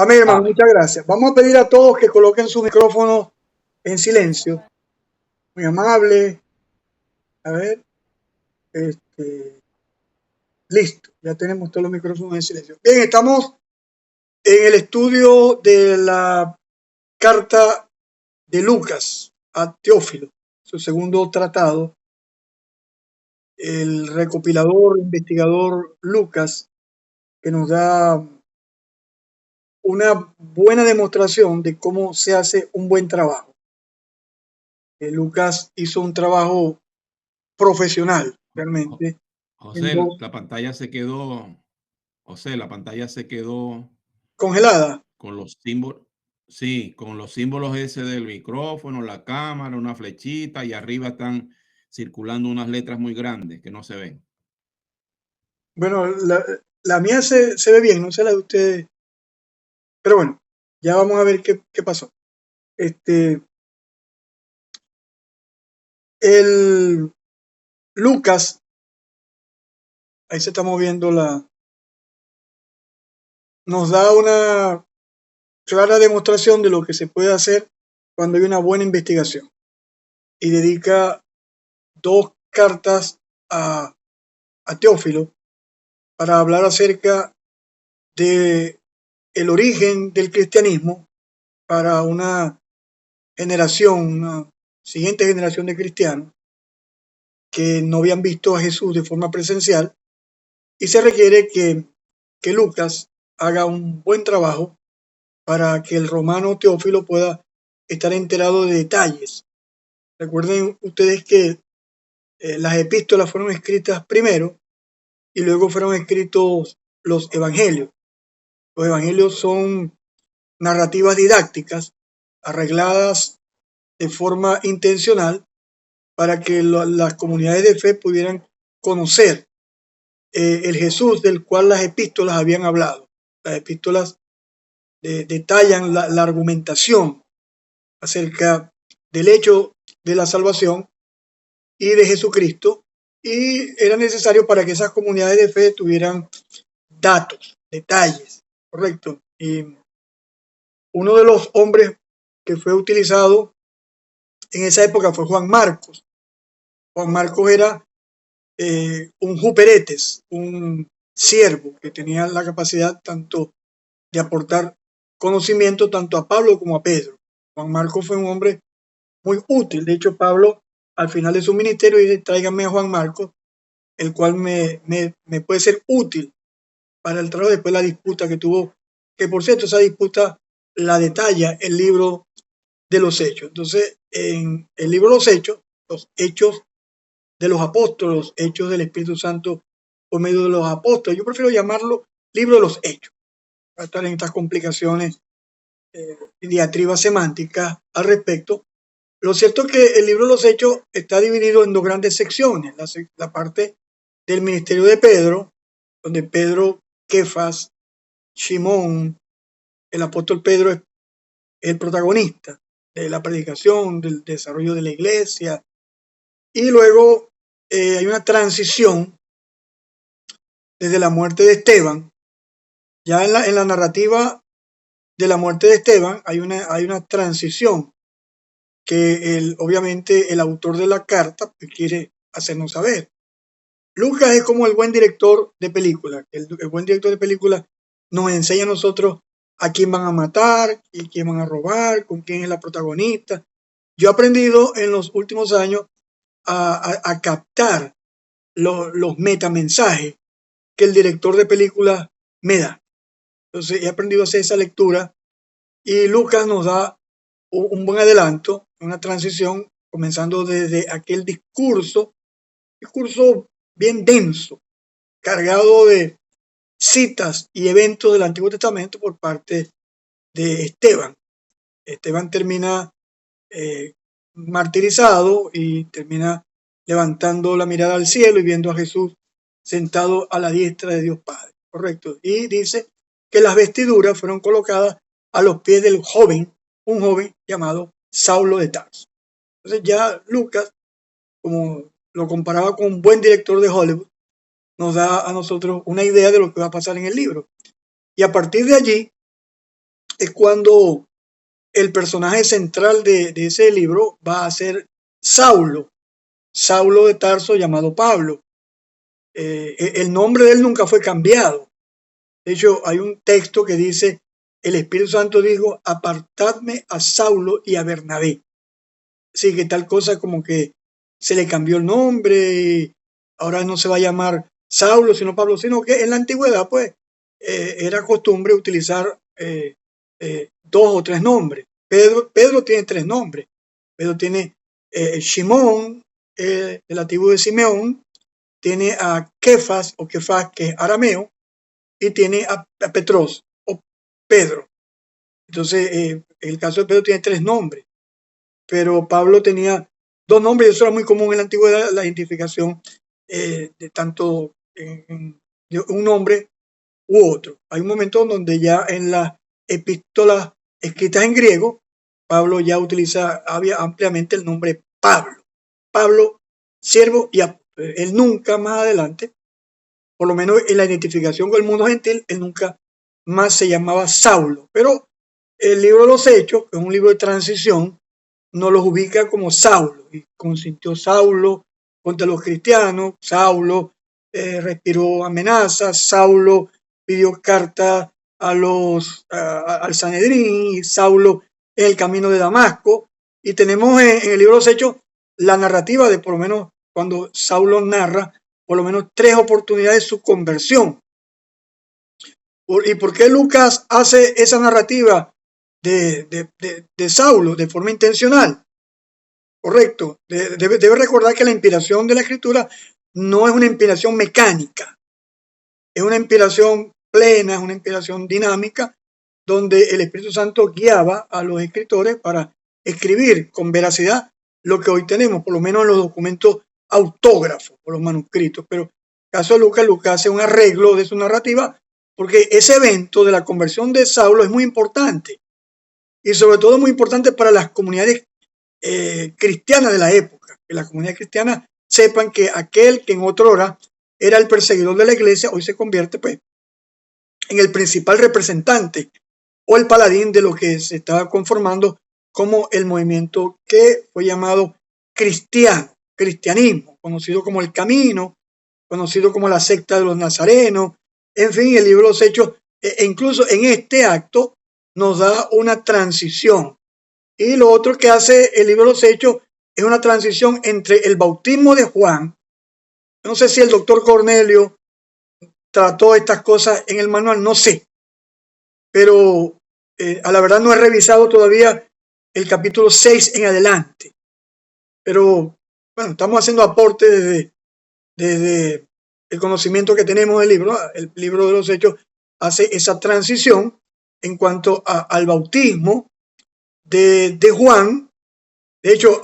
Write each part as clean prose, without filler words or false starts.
Amén, hermano, Amén. muchas gracias. Vamos a pedir a todos que coloquen su micrófono en silencio. Muy amable. A ver, este, listo, ya tenemos todos los micrófonos en silencio. Bien, estamos en el estudio de la carta de Lucas a Teófilo, su segundo tratado. El recopilador, investigador Lucas, que nos da una buena demostración de cómo se hace un buen trabajo. Lucas hizo un trabajo profesional, realmente, en José, dos la pantalla se quedó, José, la pantalla se quedó congelada. con los símbolos, sí, con los símbolos ese del micrófono, la cámara, una flechita y arriba están circulando unas letras muy grandes que no se ven. Bueno, la mía se ve bien, no sé la de ustedes, pero bueno, ya vamos a ver qué pasó. Este, el Lucas, ahí se está moviendo nos da una clara demostración de lo que se puede hacer cuando hay una buena investigación. Y dedica dos cartas a Teófilo para hablar acerca de el origen del cristianismo para una generación, una siguiente generación de cristianos que no habían visto a Jesús de forma presencial, y se requiere que Lucas haga un buen trabajo para que el romano Teófilo pueda estar enterado de detalles. Recuerden ustedes que las epístolas fueron escritas primero y luego fueron escritos los evangelios. Los evangelios son narrativas didácticas arregladas de forma intencional para que las comunidades de fe pudieran conocer el Jesús del cual las epístolas habían hablado. Las epístolas detallan la argumentación acerca del hecho de la salvación y de Jesucristo, y era necesario para que esas comunidades de fe tuvieran datos, detalles, correcto. Y uno de los hombres que fue utilizado en esa época fue Juan Marcos. Juan Marcos era un juperetes, un siervo que tenía la capacidad tanto de aportar conocimiento tanto a Pablo como a Pedro. Juan Marcos fue un hombre muy útil. De hecho, Pablo, al final de su ministerio, dice: tráiganme a Juan Marcos, el cual me puede ser útil para el trabajo después de la disputa que tuvo, que por cierto, esa disputa la detalla el libro de los Hechos. Entonces, en el libro de los hechos de los apóstoles, los hechos del Espíritu Santo por medio de los apóstoles, yo prefiero llamarlo libro de los hechos, para estar en estas complicaciones y diatribas semánticas al respecto. Lo cierto es que el libro de los Hechos está dividido en dos grandes secciones. La parte del ministerio de Pedro, donde Pedro, Kefas, Simón, el apóstol Pedro es el protagonista de la predicación, del desarrollo de la iglesia. Y luego hay una transición desde la muerte de Esteban. Ya en la narrativa de la muerte de Esteban hay una transición que obviamente el autor de la carta quiere hacernos saber. Lucas es como el buen director de película. El buen director de película nos enseña a nosotros a quién van a matar y quién van a robar, con quién es la protagonista. Yo he aprendido en los últimos años a captar los metamensajes que el director de película me da. Entonces he aprendido a hacer esa lectura, y Lucas nos da un buen adelanto, una transición, comenzando desde aquel discurso bien denso, cargado de citas y eventos del Antiguo Testamento por parte de Esteban. Esteban termina martirizado y termina levantando la mirada al cielo y viendo a Jesús sentado a la diestra de Dios Padre, correcto. Y dice que las vestiduras fueron colocadas a los pies del joven, un joven llamado Saulo de Tarso. Entonces ya Lucas, como lo comparaba con un buen director de Hollywood, nos da a nosotros una idea de lo que va a pasar en el libro. Y a partir de allí es cuando el personaje central de ese libro va a ser Saulo, Saulo de Tarso llamado Pablo. El nombre de él nunca fue cambiado. De hecho, hay un texto que dice, el Espíritu Santo dijo, apartadme a Saulo y a Bernabé. Así que tal cosa como que se le cambió el nombre, ahora no se va a llamar Saulo, sino Pablo, sino que en la antigüedad, pues, era costumbre utilizar 2 o 3 nombres. Pedro tiene 3 nombres. Pedro tiene Shimón, de la tribu de Simeón, tiene a Kefas o Kefas, que es arameo, y tiene a Petros o Pedro. Entonces, el caso de Pedro tiene 3 nombres, pero Pablo tenía 2 nombres, y eso era muy común en la antigüedad, la identificación de tanto de un nombre u otro. Hay un momento donde ya en las epístolas escritas en griego, Pablo ya utiliza ampliamente el nombre Pablo. Pablo, siervo y apóstol. Él nunca más adelante, por lo menos en la identificación con el mundo gentil, él nunca más se llamaba Saulo. Pero el libro de los Hechos, que es un libro de transición, nos los ubica como Saulo. Y consintió Saulo contra los cristianos, Saulo respiró amenazas, Saulo pidió carta al Sanedrín, y Saulo en el camino de Damasco. Y tenemos en el libro de los Hechos la narrativa de por lo menos cuando Saulo narra por lo menos 3 oportunidades de su conversión. ¿Y por qué Lucas hace esa narrativa de Saulo de forma intencional? Correcto. Debe recordar que la inspiración de la escritura no es una inspiración mecánica, es una inspiración plena, es una inspiración dinámica, donde el Espíritu Santo guiaba a los escritores para escribir con veracidad lo que hoy tenemos, por lo menos en los documentos autógrafos o los manuscritos. Pero en el caso de Lucas hace un arreglo de su narrativa, porque ese evento de la conversión de Saulo es muy importante, y sobre todo muy importante para las comunidades cristianas de la época, que las comunidades cristianas sepan que aquel que en otra hora era el perseguidor de la iglesia, hoy se convierte pues en el principal representante o el paladín de lo que se estaba conformando como el movimiento que fue llamado cristianismo, conocido como el Camino, conocido como la secta de los nazarenos. En fin, el libro de los Hechos, incluso en este acto, nos da una transición. Y lo otro que hace el libro de los Hechos es una transición entre el bautismo de Juan. No sé si el doctor Cornelio trató estas cosas en el manual, no sé. Pero a la verdad no he revisado todavía el capítulo 6 en adelante. Pero bueno, estamos haciendo aporte desde el conocimiento que tenemos del libro. El libro de los Hechos hace esa transición en cuanto al bautismo de Juan. De hecho,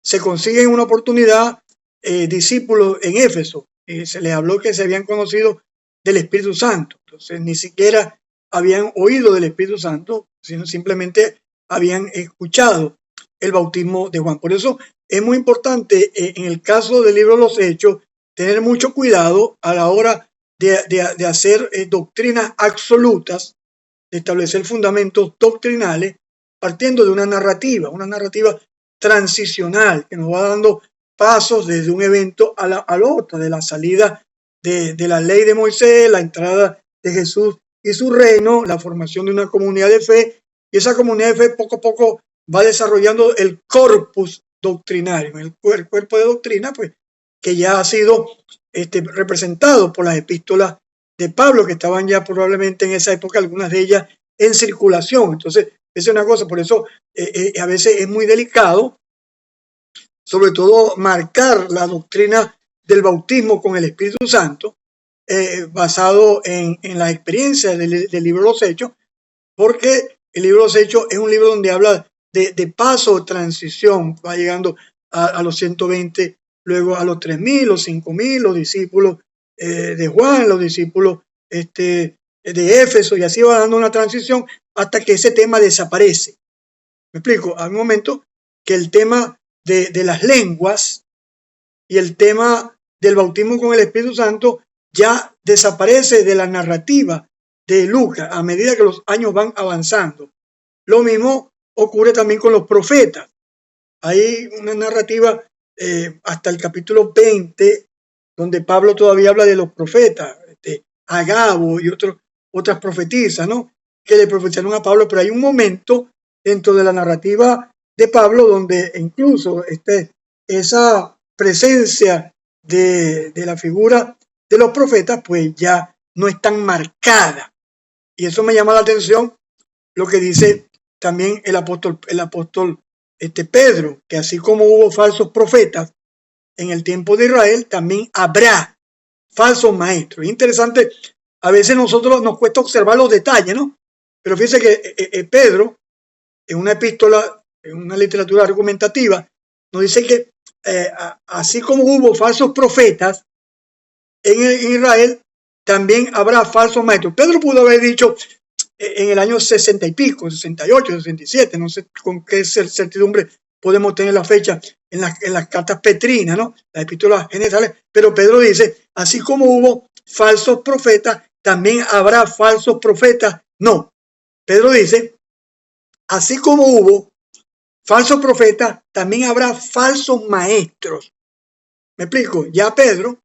se consigue en una oportunidad discípulos en Éfeso, y se les habló que se habían conocido del Espíritu Santo. Entonces ni siquiera habían oído del Espíritu Santo, sino simplemente habían escuchado el bautismo de Juan. Por eso es muy importante en el caso del libro de los Hechos tener mucho cuidado a la hora de hacer doctrinas absolutas, de establecer fundamentos doctrinales, partiendo de una narrativa transicional que nos va dando pasos desde un evento al otro, de la salida de la ley de Moisés, la entrada de Jesús y su reino, la formación de una comunidad de fe, y esa comunidad de fe poco a poco va desarrollando el corpus doctrinario, el cuerpo de doctrina, pues, que ya ha sido representado por las epístolas de Pablo, que estaban ya probablemente en esa época, algunas de ellas en circulación. Entonces, esa es una cosa, por eso a veces es muy delicado, sobre todo marcar la doctrina del bautismo con el Espíritu Santo, basado en la experiencia del libro de los Hechos, porque el libro de los Hechos es un libro donde habla de paso, de transición, va llegando a los 120, luego a los 3.000, los 5.000, los discípulos de Juan, los discípulos de Éfeso, y así va dando una transición hasta que ese tema desaparece. ¿Me explico? Hay un momento que el tema de las lenguas y el tema del bautismo con el Espíritu Santo ya desaparece de la narrativa de Lucas a medida que los años van avanzando. Lo mismo ocurre también con los profetas. Hay una narrativa hasta el capítulo 20, donde Pablo todavía habla de los profetas, Agabo y otras profetisas, ¿no? Que le profetizaron a Pablo, pero hay un momento dentro de la narrativa de Pablo donde incluso esa presencia de la figura de los profetas, pues ya no es tan marcada. Y eso me llama la atención lo que dice también el apóstol Pedro, que así como hubo falsos profetas en el tiempo de Israel, también habrá falsos maestros. Interesante, a veces nosotros nos cuesta observar los detalles, ¿no? Pero fíjense que Pedro, en una epístola, en una literatura argumentativa, nos dice que así como hubo falsos profetas en Israel, también habrá falsos maestros. Pedro pudo haber dicho en el año 60 y pico, 68, 67, no sé con qué certidumbre podemos tener la fecha en las cartas petrinas, ¿no? Las epístolas generales, pero Pedro dice, así como hubo falsos profetas, también habrá falsos profetas. No, Pedro dice, así como hubo falsos profetas, también habrá falsos maestros. ¿Me explico? Ya Pedro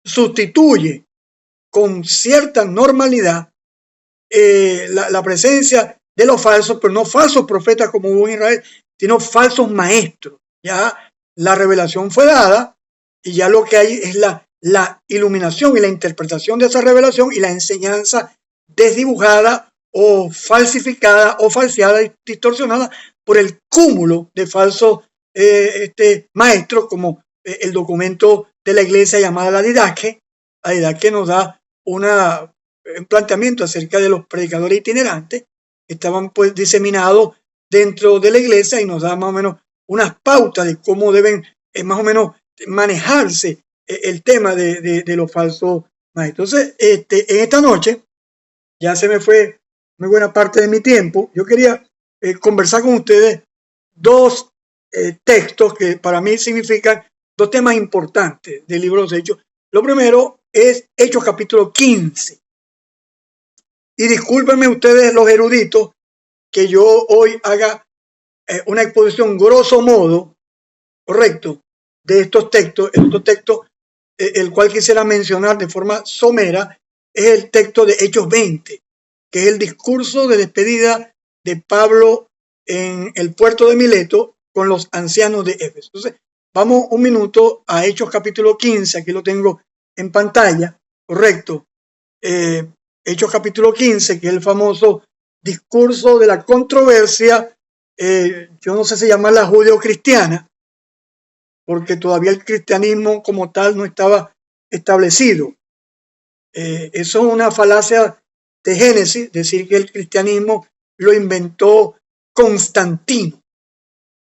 sustituye con cierta normalidad la presencia de los falsos, pero no falsos profetas como hubo en Israel, sino falsos maestros. Ya la revelación fue dada y ya lo que hay es la iluminación y la interpretación de esa revelación y la enseñanza desdibujada o falsificada o falseada y distorsionada por el cúmulo de falsos maestros, como el documento de la iglesia llamada la Didache. La Didache nos da un planteamiento acerca de los predicadores itinerantes que estaban pues diseminados dentro de la iglesia y nos da más o menos unas pautas de cómo deben más o menos manejarse el tema de los falsos maestros. Entonces, en esta noche, ya se me fue muy buena parte de mi tiempo, yo quería conversar con ustedes dos textos que para mí significan dos temas importantes del libro de los Hechos. Lo primero es Hechos capítulo 15. Y discúlpenme ustedes los eruditos que yo hoy haga una exposición grosso modo, correcto, de estos textos. Estos textos, el cual quisiera mencionar de forma somera, es el texto de Hechos 20, que es el discurso de despedida de Pablo en el puerto de Mileto con los ancianos de Éfeso. Entonces, vamos un minuto a Hechos capítulo 15, aquí lo tengo en pantalla, correcto. Hechos capítulo 15, que es el famoso discurso de la controversia, yo no sé si llamarla judeocristiana, porque todavía el cristianismo como tal no estaba establecido. Eso es una falacia de Génesis, decir que el cristianismo lo inventó Constantino.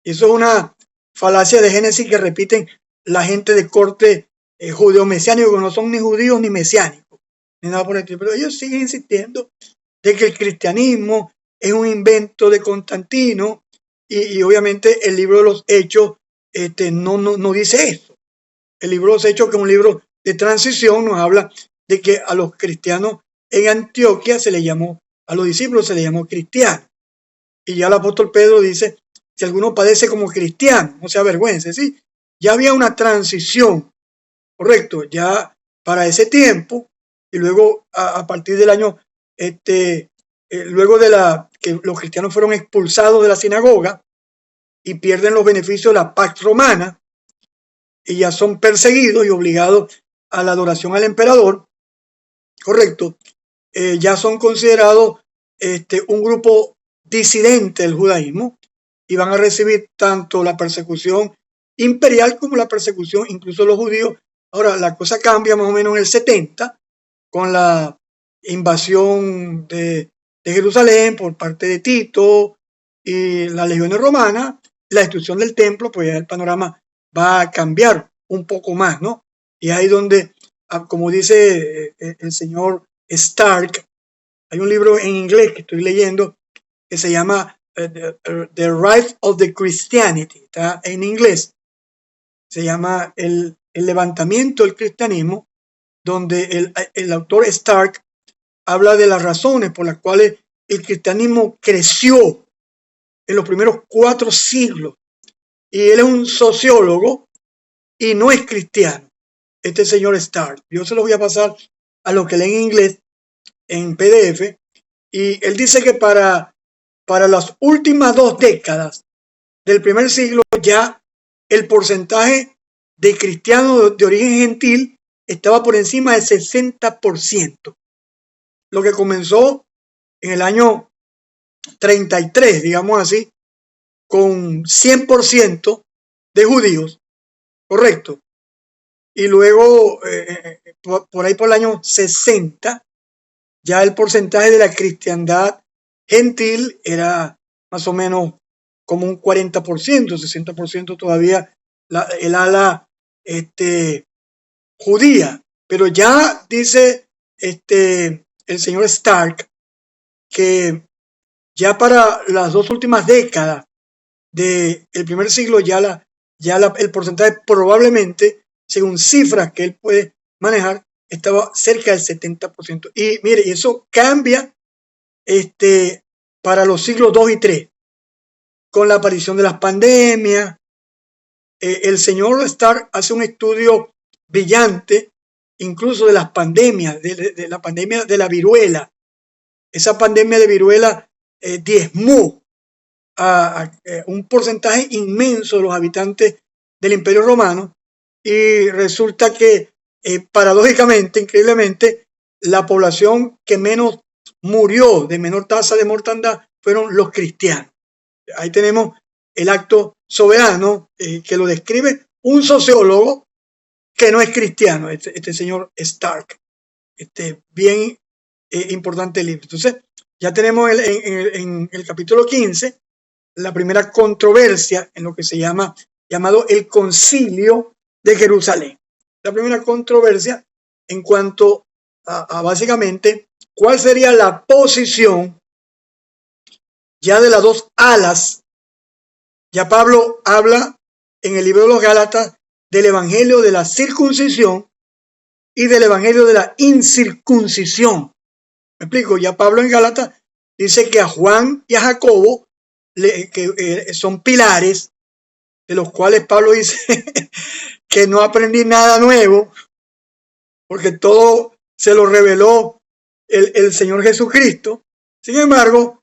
Eso es una falacia de Génesis que repiten la gente de corte judeo-mesiánico, que no son ni judíos ni mesiánicos, ni nada por el estilo. Pero ellos siguen insistiendo de que el cristianismo es un invento de Constantino y obviamente el libro de los Hechos no dice eso. El libro de los Hechos, que es un libro de transición, nos habla de que a los cristianos en Antioquía se le llamó, a los discípulos se le llamó cristianos. Y ya el apóstol Pedro dice, si alguno padece como cristiano, no se avergüence, ¿sí? Ya había una transición, correcto, ya para ese tiempo, y luego a partir del año, luego de que los cristianos fueron expulsados de la sinagoga y pierden los beneficios de la Pax Romana, y ya son perseguidos y obligados a la adoración al emperador, correcto, ya son considerados un grupo disidente del judaísmo y van a recibir tanto la persecución imperial como la persecución incluso de los judíos. Ahora, la cosa cambia más o menos en el 70 con la invasión de Jerusalén por parte de Tito y las legiones romanas, la destrucción del templo, pues ya el panorama va a cambiar un poco más, ¿no? Y ahí donde, como dice el señor Stark, hay un libro en inglés que estoy leyendo que se llama The Rise of the Christianity, está en inglés, se llama el levantamiento del cristianismo, donde el autor Stark habla de las razones por las cuales el cristianismo creció en los primeros 4 siglos. Y él es un sociólogo y no es cristiano, este señor Stark. Yo se lo voy a pasar a los que leen inglés en PDF. Y él dice que para las últimas 2 décadas del primer siglo ya el porcentaje de cristianos de origen gentil estaba por encima del 60%. Lo que comenzó en el año 33, digamos así, con 100% de judíos, correcto. Y luego, por ahí por el año 60, ya el porcentaje de la cristiandad gentil era más o menos como un 40%, 60% todavía el ala judía. Pero ya dice el señor Stark que ya para las 2 últimas décadas del primer siglo ya el porcentaje probablemente, según cifras que él puede manejar, estaba cerca del 70%. Y mire, eso cambia para los siglos 2 y 3, con la aparición de las pandemias. El señor Stark hace un estudio brillante, incluso de las pandemias, de la pandemia de la viruela. Esa pandemia de viruela diezmó a un porcentaje inmenso de los habitantes del Imperio Romano, y resulta que paradójicamente, increíblemente, la población que menos murió, de menor tasa de mortandad, fueron los cristianos. Ahí tenemos el acto soberano que lo describe un sociólogo que no es cristiano, este señor Stark. Bien importante el libro. Entonces, ya tenemos en el capítulo 15 la primera controversia en lo que se llamado el Concilio de Jerusalén. La primera controversia en cuanto a básicamente cuál sería la posición ya de las 2 alas. Ya Pablo habla en el libro de los Gálatas del evangelio de la circuncisión y del evangelio de la incircuncisión. Me explico, ya Pablo en Gálatas dice que a Juan y a Jacobo que son pilares, de los cuales Pablo dice que no aprendí nada nuevo, porque todo se lo reveló el Señor Jesucristo. Sin embargo,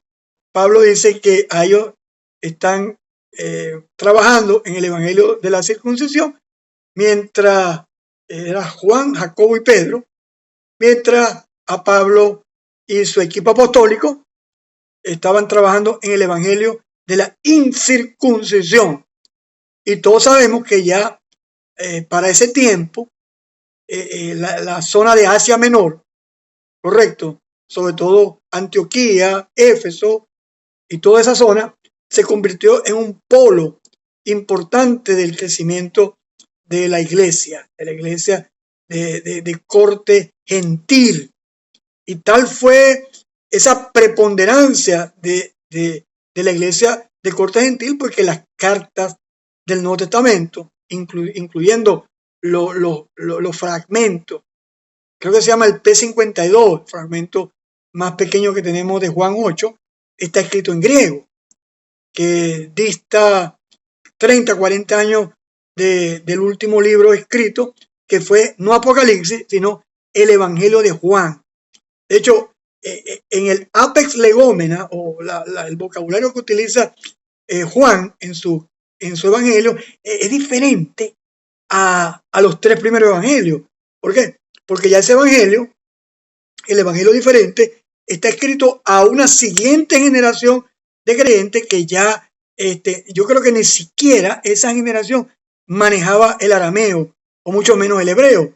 Pablo dice que a ellos están trabajando en el evangelio de la circuncisión, mientras era Juan, Jacobo y Pedro, mientras a Pablo y su equipo apostólico estaban trabajando en el evangelio de la incircuncisión. Y todos sabemos que ya para ese tiempo la zona de Asia Menor, correcto, sobre todo Antioquía, Éfeso y toda esa zona, se convirtió en un polo importante del crecimiento de la iglesia de corte gentil. Y tal fue esa preponderancia de la iglesia de corte gentil, porque las cartas del Nuevo Testamento, incluyendo los fragmentos, creo que se llama el P52, el fragmento más pequeño que tenemos de Juan 8, está escrito en griego, que dista 30, 40 años del último libro escrito, que fue no Apocalipsis, sino el Evangelio de Juan. De hecho, en el Apex Legómena, o el vocabulario que utiliza Juan en su evangelio, es diferente a los 3 primeros evangelios. ¿Por qué? Porque ya ese evangelio, el evangelio diferente, está escrito a una siguiente generación de creyentes que ya, yo creo que ni siquiera esa generación manejaba el arameo, o mucho menos el hebreo.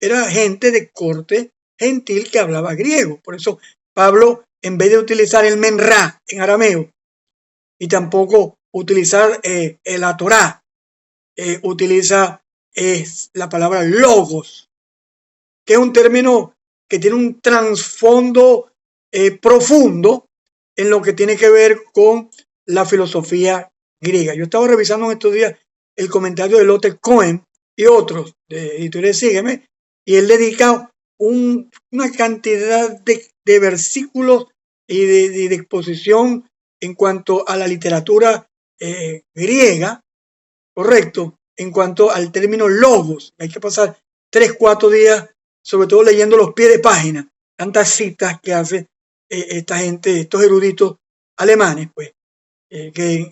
Era gente de corte gentil que hablaba griego. Por eso Pablo, en vez de utilizar el menra en arameo y tampoco utilizar la Torá, utiliza la palabra logos, que es un término que tiene un trasfondo profundo en lo que tiene que ver con la filosofía griega. Yo estaba revisando en estos días el comentario de Lotte Cohen y otros de Editorial Sígueme, y él dedica una cantidad de versículos y de exposición en cuanto a la literatura griega, correcto, en cuanto al término logos. Hay que pasar 3-4 días, sobre todo leyendo los pies de página, tantas citas que hace esta gente, estos eruditos alemanes, pues, que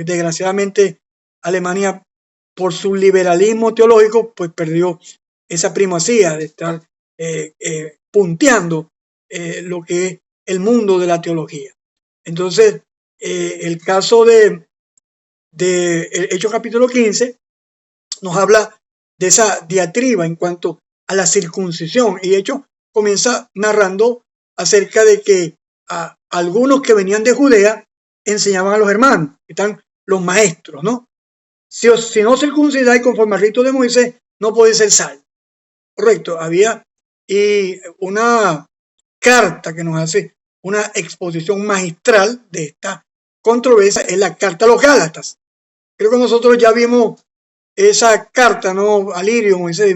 desgraciadamente Alemania, por su liberalismo teológico, pues perdió esa primacía de estar punteando lo que es el mundo de la teología. Entonces, el caso de Hechos capítulo 15 nos habla de esa diatriba en cuanto a la circuncisión, y Hechos comienza narrando acerca de que a algunos que venían de Judea enseñaban a los hermanos, están los maestros, ¿no? Si no circuncidáis conforme al rito de Moisés, no podéis ser salvos. Correcto, había y una carta que nos hace una exposición magistral de esta controversia es la carta a los Gálatas. Creo que nosotros ya vimos esa carta, ¿no? A Lirio, Moisés,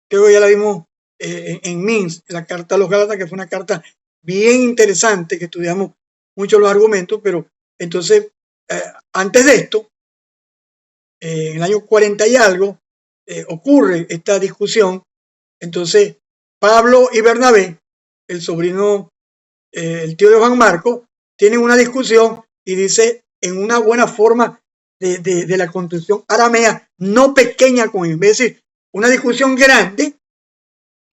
creo que ya la vimos en Minsk, la carta a los Gálatas, que fue una carta bien interesante, que estudiamos mucho los argumentos, pero entonces, antes de esto, en el año 40 y algo, ocurre esta discusión. Entonces, Pablo y Bernabé, el sobrino, el tío de Juan Marco, tienen una discusión y dice en una buena forma de la construcción aramea, no pequeña con ellos. En vez de decir una discusión grande,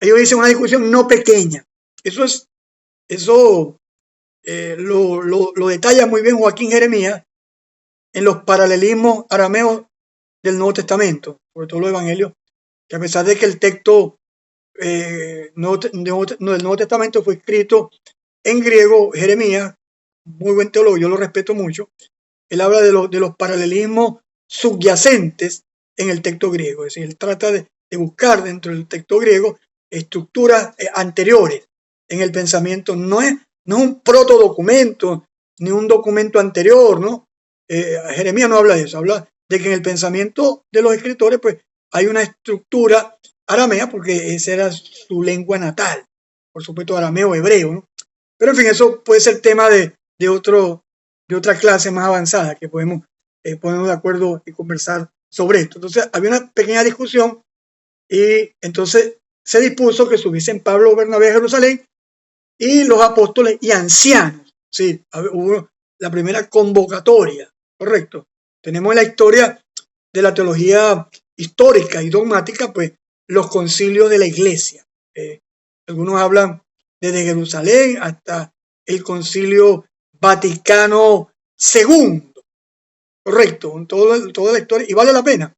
ellos dicen una discusión no pequeña. Eso lo detalla muy bien Joaquín Jeremías en los paralelismos arameos del Nuevo Testamento, sobre todo los evangelios, que a pesar de que el texto del Nuevo Testamento fue escrito en griego, Jeremías, muy buen teólogo, yo lo respeto mucho, él habla de los paralelismos subyacentes en el texto griego, es decir, él trata de buscar dentro del texto griego estructuras anteriores en el pensamiento, no es un protodocumento, ni un documento anterior, ¿no? Jeremías no habla de eso, habla de que en el pensamiento de los escritores pues hay una estructura aramea, porque esa era su lengua natal, por supuesto arameo, hebreo, ¿no? Pero en fin, eso puede ser tema de otra clase más avanzada, que podemos ponernos de acuerdo y conversar sobre esto. Entonces había una pequeña discusión y entonces se dispuso que subiesen Pablo, Bernabé a Jerusalén y los apóstoles y ancianos. Sí, hubo la primera convocatoria, correcto. Tenemos en la historia de la teología histórica y dogmática, pues, los concilios de la iglesia. Algunos hablan desde Jerusalén hasta el concilio Vaticano II, correcto, toda la historia, y vale la pena.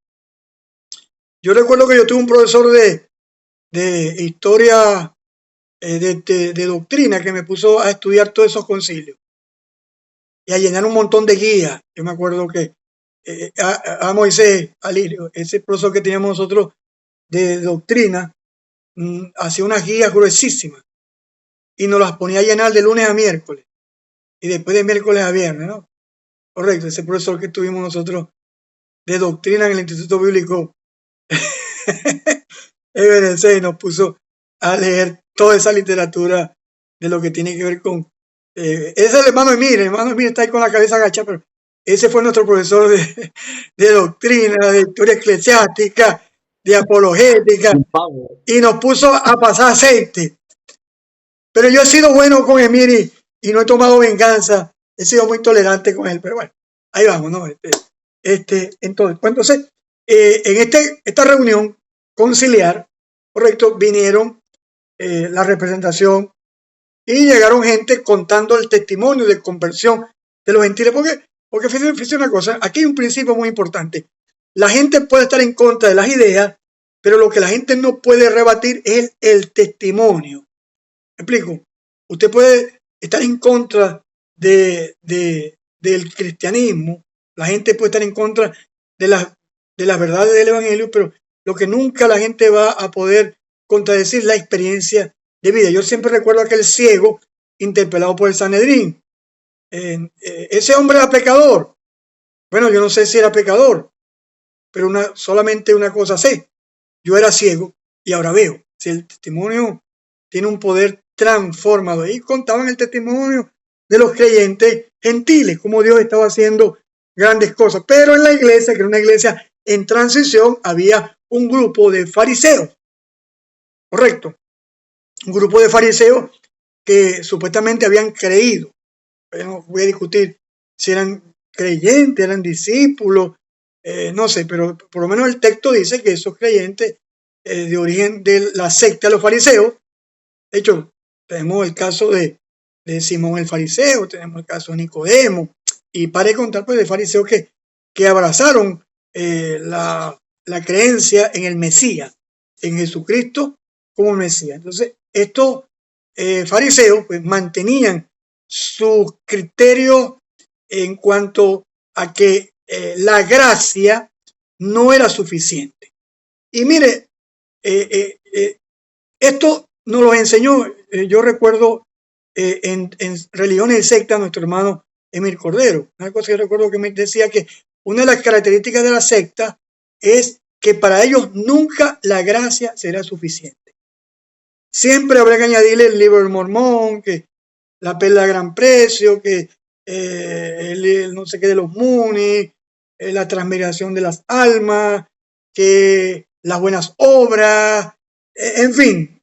Yo recuerdo que yo tuve un profesor de historia, de doctrina, que me puso a estudiar todos esos concilios y a llenar un montón de guías. Yo me acuerdo que a Moisés, a Lirio, ese profesor que teníamos nosotros de doctrina, hacía unas guías gruesísimas y nos las ponía a llenar de lunes a miércoles y después de miércoles a viernes, ¿no? Correcto, ese profesor que tuvimos nosotros de doctrina en el Instituto Bíblico EBNC nos puso a leer toda esa literatura de lo que tiene que ver con... ese es el hermano Emir está ahí con la cabeza agachada, pero ese fue nuestro profesor de doctrina, de historia eclesiástica, de apologética, y nos puso a pasar aceite. Pero yo he sido bueno con Emir y no he tomado venganza, he sido muy tolerante con él, pero bueno, ahí vamos, ¿no? Entonces, en esta reunión conciliar, correcto, vinieron la representación y llegaron gente contando el testimonio de conversión de los gentiles, porque fíjense una cosa, aquí hay un principio muy importante. La gente puede estar en contra de las ideas, pero lo que la gente no puede rebatir es el testimonio. ¿Me explico? Usted puede estar en contra del cristianismo, la gente puede estar en contra de las verdades del evangelio, pero lo que nunca la gente va a poder contradecir la experiencia de vida. Yo siempre recuerdo a aquel ciego interpelado por el Sanedrín. Ese hombre era pecador. Bueno, yo no sé si era pecador, pero solamente una cosa sé. Yo era ciego y ahora veo. Si el testimonio tiene un poder transformador. Y contaban el testimonio de los creyentes gentiles, cómo Dios estaba haciendo grandes cosas. Pero en la iglesia, que era una iglesia en transición, había un grupo de fariseos, correcto, un grupo de fariseos que supuestamente habían creído. No voy a discutir si eran creyentes, eran discípulos, no sé, pero por lo menos el texto dice que esos creyentes de origen de la secta de los fariseos, de hecho, tenemos el caso de Simón el fariseo, tenemos el caso de Nicodemo, y para de contar pues de fariseos que abrazaron la creencia en el Mesías, en Jesucristo como Mesías. Entonces, estos fariseos pues mantenían sus criterios en cuanto a que la gracia no era suficiente. Y mire, esto nos lo enseñó, yo recuerdo en religiones y sectas, nuestro hermano Emil Cordero. Una cosa que recuerdo que me decía que una de las características de la secta es que para ellos nunca la gracia será suficiente. Siempre habrá que añadirle el libro del Mormón, que la perla de gran precio, que el no sé qué de los Moonies, la transmigración de las almas, que las buenas obras, en fin,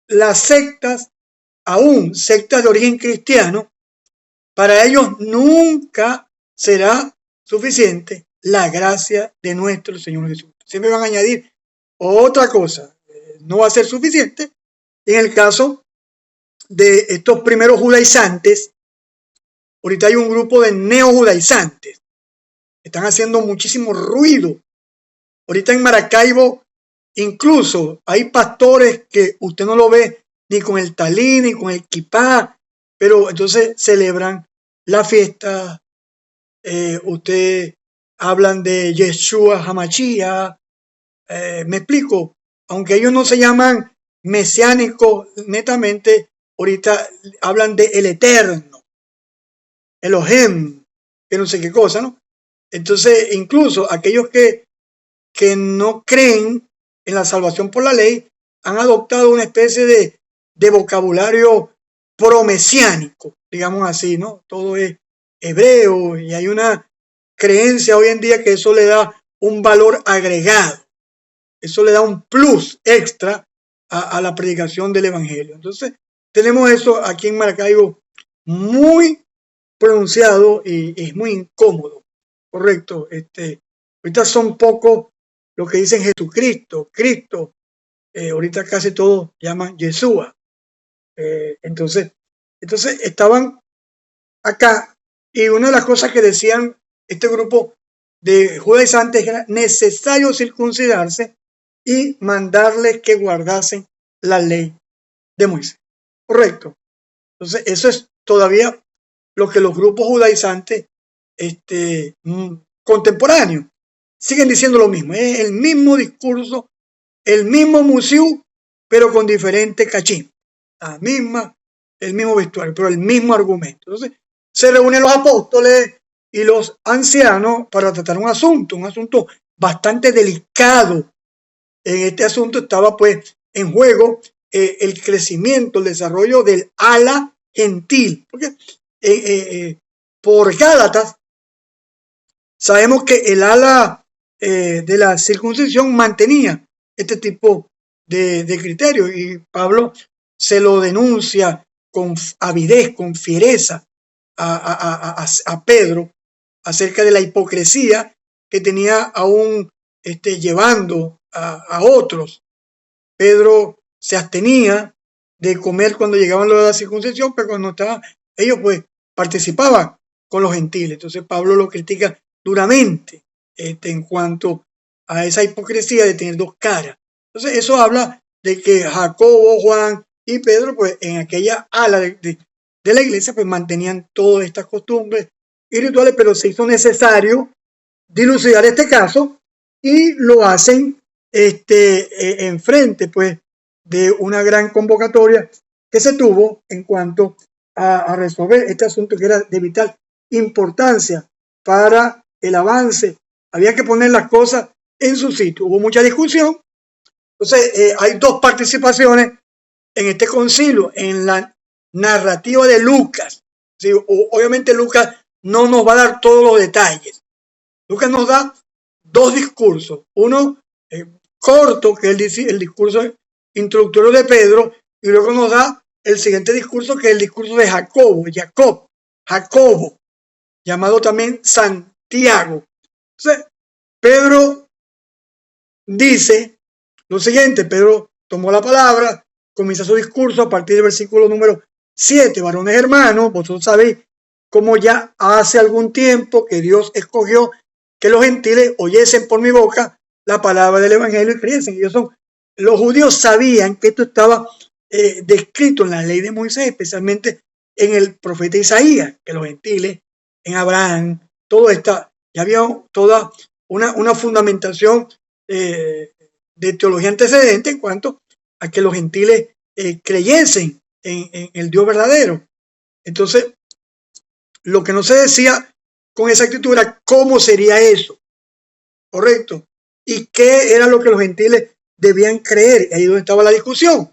las sectas, aún sectas de origen cristiano, para ellos nunca será suficiente la gracia de nuestro Señor Jesús. Siempre van a añadir otra cosa, no va a ser suficiente. En el caso de estos primeros judaizantes, ahorita hay un grupo de neojudaizantes, están haciendo muchísimo ruido. Ahorita en Maracaibo, incluso hay pastores que usted no lo ve ni con el talí, ni con el kipá, pero entonces celebran la fiesta. Usted hablan de Yeshua Hamashia, me explico, aunque ellos no se llaman mesiánicos netamente, ahorita hablan de el eterno, Elohim, que no sé qué cosa, ¿no? Entonces, incluso aquellos que no creen en la salvación por la ley han adoptado una especie de vocabulario promesiánico, digamos así, ¿no? Todo es hebreo y hay una creencia hoy en día que eso le da un valor agregado, eso le da un plus extra a la predicación del evangelio. Entonces, tenemos eso aquí en Maracaibo muy pronunciado y es muy incómodo, correcto. Ahorita son pocos los que dicen Jesucristo, Cristo, ahorita casi todos llaman Yeshua. Entonces estaban acá y una de las cosas que decían este grupo de judaizantes era necesario circuncidarse y mandarles que guardasen la ley de Moisés. Correcto. Entonces eso es todavía lo que los grupos judaizantes contemporáneos siguen diciendo lo mismo. Es el mismo discurso, el mismo musiú, pero con diferente cachín. El mismo vestuario, pero el mismo argumento. Entonces, se reúnen los apóstoles y los ancianos para tratar un asunto bastante delicado. En este asunto estaba pues en juego el crecimiento, el desarrollo del ala gentil. Porque por Gálatas sabemos que el ala de la circuncisión mantenía este tipo de criterios y Pablo se lo denuncia con avidez, con fiereza a Pedro acerca de la hipocresía que tenía aún llevando a otros. Pedro se abstenía de comer cuando llegaban los de la circuncisión, pero cuando estaban, ellos pues participaban con los gentiles. Entonces Pablo lo critica duramente en cuanto a esa hipocresía de tener dos caras. Entonces eso habla de que Jacobo, Juan y Pedro, pues en aquella ala de la iglesia, pues mantenían todas estas costumbres y rituales, pero se hizo necesario dilucidar este caso y lo hacen en frente, pues, de una gran convocatoria que se tuvo en cuanto a resolver este asunto que era de vital importancia para el avance. Había que poner las cosas en su sitio. Hubo mucha discusión. Entonces, hay dos participaciones en este concilio, en la narrativa de Lucas. ¿Sí? Obviamente Lucas no nos va a dar todos los detalles. Lucas nos da dos discursos. Uno corto, que es el discurso introductorio de Pedro, y luego nos da el siguiente discurso, que es el discurso de Jacobo, llamado también Santiago. Entonces, Pedro dice lo siguiente. Pedro tomó la palabra, comienza su discurso a partir del versículo número 7. Varones hermanos, vosotros sabéis cómo ya hace algún tiempo que Dios escogió que los gentiles oyesen por mi boca la palabra del evangelio y creyesen. Los judíos sabían que esto estaba descrito en la ley de Moisés, especialmente en el profeta Isaías, que los gentiles, en Abraham, todo esto, ya había toda una fundamentación de teología antecedente en cuanto a que los gentiles creyesen en el Dios verdadero. Entonces, lo que no se decía con exactitud era cómo sería eso, ¿correcto? Y qué era lo que los gentiles debían creer. Ahí es donde estaba la discusión.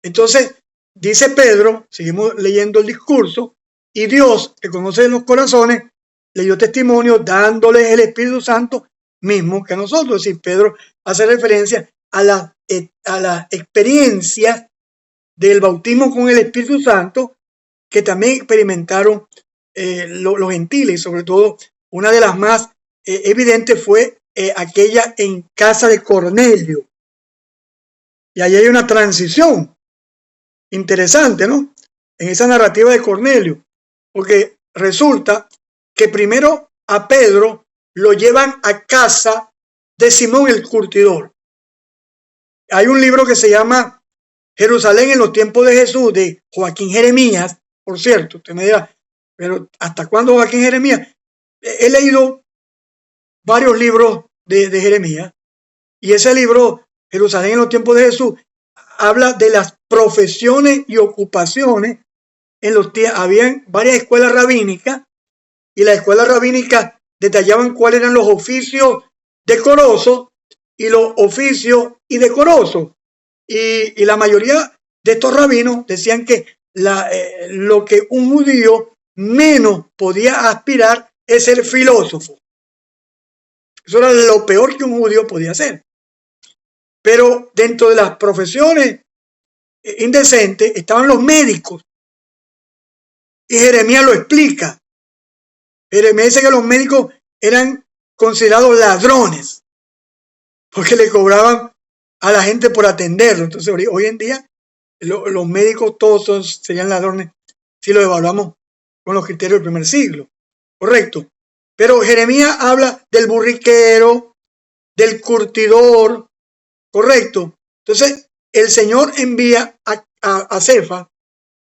Entonces, dice Pedro, seguimos leyendo el discurso, y Dios, que conoce los corazones, le dio testimonio dándoles el Espíritu Santo mismo que a nosotros. Es decir, Pedro hace referencia a la experiencia del bautismo con el Espíritu Santo que también experimentaron los gentiles, y sobre todo una de las más evidentes fue aquella en casa de Cornelio. Y ahí hay una transición interesante, ¿no? En esa narrativa de Cornelio, porque resulta que primero a Pedro lo llevan a casa de Simón el curtidor. Hay un libro que se llama Jerusalén en los tiempos de Jesús, de Joaquín Jeremías. Por cierto, usted me dirá, pero ¿hasta cuándo Joaquín Jeremías? He leído varios libros de Jeremías, y ese libro, Jerusalén en los tiempos de Jesús, habla de las profesiones y ocupaciones en los días. Habían varias escuelas rabínicas, y las escuelas rabínicas detallaban cuáles eran los oficios decorosos y los oficios indecorosos. Y la mayoría de estos rabinos decían que lo que un judío menos podía aspirar es ser filósofo. Eso era lo peor que un judío podía hacer. Pero dentro de las profesiones indecentes estaban los médicos. Y Jeremías lo explica. Jeremías dice que los médicos eran considerados ladrones, porque le cobraban a la gente por atenderlo. Entonces, hoy en día, los médicos todos serían ladrones si lo evaluamos con los criterios del primer siglo. Correcto. Pero Jeremías habla del burriquero, del curtidor. Correcto. Entonces, el Señor envía a Cefa